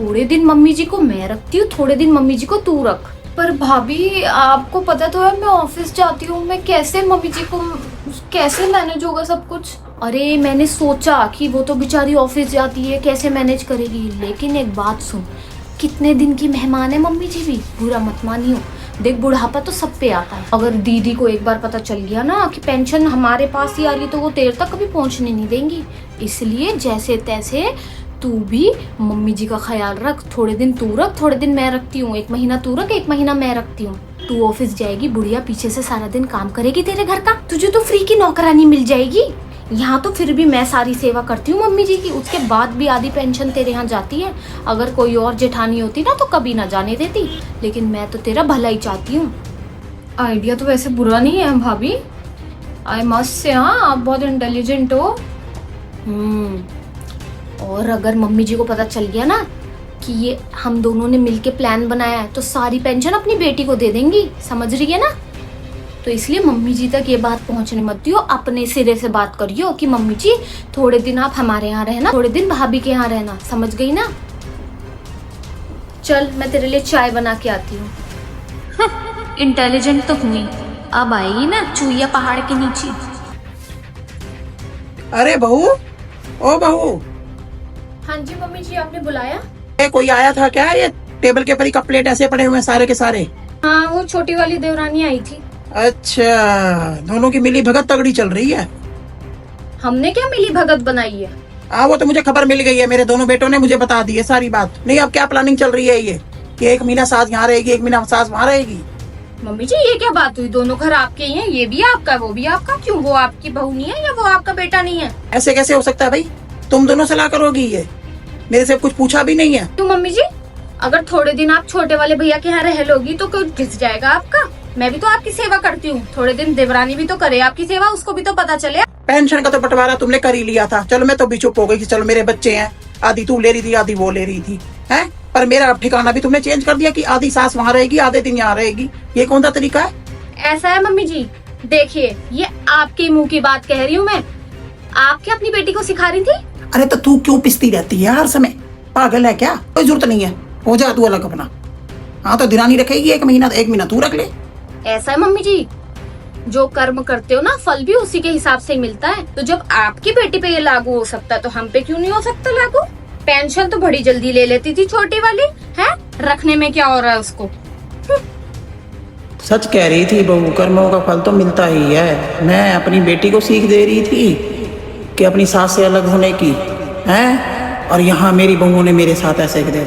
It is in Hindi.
थोड़े दिन मम्मी जी को मैं रखती हूँ, थोड़े दिन मम्मी जी को तू रख। पर भाभी आपको पता तो है मैं ऑफिस जाती हूँ, मैं कैसे मम्मी जी को कैसे मैनेज होगा सब कुछ। अरे मैंने सोचा कि वो तो बेचारी ऑफिस जाती है, कैसे मैनेज करेगी। लेकिन एक बात सुन, कितने दिन की मेहमान है मम्मी जी भी, बुरा मत मानियो। देख बुढ़ापा तो सब पे आता है। अगर दीदी को एक बार पता चल गया ना कि पेंशन हमारे पास ही आ रही तो वो देर तक कभी पहुंचने नहीं देंगी। इसलिए जैसे तैसे तू भी मम्मी जी का ख्याल रख। थोड़े दिन तू रख, थोड़े दिन मैं रखती हूँ। 1 महीना तू रख, 1 महीना मैं रखती हूँ। तू ऑफिस जाएगी, बुढ़िया पीछे से सारा दिन काम करेगी तेरे घर का। तुझे तो फ्री की नौकरानी मिल जाएगी। यहाँ तो फिर भी मैं सारी सेवा करती हूँ मम्मी जी की, उसके बाद भी आधी पेंशन तेरे यहाँ जाती है। अगर कोई और जेठानी होती ना तो कभी ना जाने देती, लेकिन मैं तो तेरा भला ही चाहती हूँ। आइडिया तो वैसे बुरा नहीं है भाभी, आई मस्ट से। हाँ आप बहुत इंटेलिजेंट हो। और अगर मम्मी जी को पता चल गया ना कि ये हम दोनों ने मिलके प्लान बनाया है तो सारी पेंशन अपनी बेटी को दे देंगी, समझ रही है ना। तो इसलिए मम्मी जी तक ये बात पहुंचने मत दियो, अपने सिरे से बात करियो कि मम्मी जी थोड़े दिन आप हमारे यहाँ रहना, थोड़े दिन भाभी के यहाँ रहना, समझ गई ना। चल मैं तेरे लिए चाय बना के आती हूँ। इंटेलिजेंट तो हुई, अब आएगी ना चूहिया पहाड़ के नीचे। अरे बहू, ओ बहू। हाँ जी मम्मी जी, आपने बुलाया? कोई आया था क्या? ये टेबल के ऊपर ही कप प्लेट ऐसे पड़े हुए हैं सारे के सारे। हाँ वो छोटी वाली देवरानी आई थी। अच्छा, दोनों की मिली भगत तगड़ी चल रही है। हमने क्या मिली भगत बनाई है? वो तो मुझे खबर मिल गई है, मेरे दोनों बेटों ने मुझे बता दी है सारी बात। नहीं अब क्या प्लानिंग चल रही है ये कि 1 महीना सास यहाँ रहेगी, 1 महीना सास वहाँ रहेगी। मम्मी जी ये क्या बात हुई? दोनों घर आपके ही हैं, ये भी आपका वो भी आपका। क्यों वो आपकी बहू नहीं है या वो आपका बेटा नहीं है? ऐसे कैसे हो सकता है भाई? तुम दोनों सलाह करोगी? ये मेरे से कुछ पूछा भी नहीं है। क्यों मम्मी जी, अगर थोड़े दिन आप छोटे वाले भैया के यहाँ रह लोगी तो कुछ घिस जाएगा आपका? मैं भी तो आपकी सेवा करती हूँ, थोड़े दिन देवरानी भी तो करे आपकी सेवा, उसको भी तो पता चले। पेंशन का तो बंटवारा तुमने कर ही लिया था, चलो मैं तो भी चुप हो गई कि चलो मेरे बच्चे हैं, आधी तू ले रही थी आधी वो ले रही थी, हैं? पर मेरा अब ठिकाना भी तुमने चेंज कर दिया कि आधी सास वहाँ रहेगी आधे दिन यहाँ रहेगी। ये कौन सा तरीका है? ऐसा है मम्मी जी, देखिए ये आपके मुंह की बात कह रही हूँ मैं, आप क्या अपनी बेटी को सिखा रही थी? अरे तो तू क्यों पिसती रहती है हर समय? पागल है क्या? कोई जरूरत नहीं है, हो जा तू अलग अपना। हाँ तो दिरानी रखेगी 1 महीना, 1 महीना तू रख ले। ऐसा है मम्मी जी, जो कर्म करते हो ना फल भी उसी के हिसाब से ही मिलता है। तो जब आपकी बेटी पे ये लागू हो सकता है तो हम पे क्यों नहीं हो सकता लागू? पेंशन तो बड़ी जल्दी ले लेती थी छोटी वाली, है रखने में क्या हो रहा है उसको। सच कह रही थी बहू, कर्मों का फल तो मिलता ही है। मैं अपनी बेटी को सीख दे रही थी कि अपनी सास से अलग होने की, हैं? और यहाँ मेरी बहू ने मेरे साथ ऐसे दे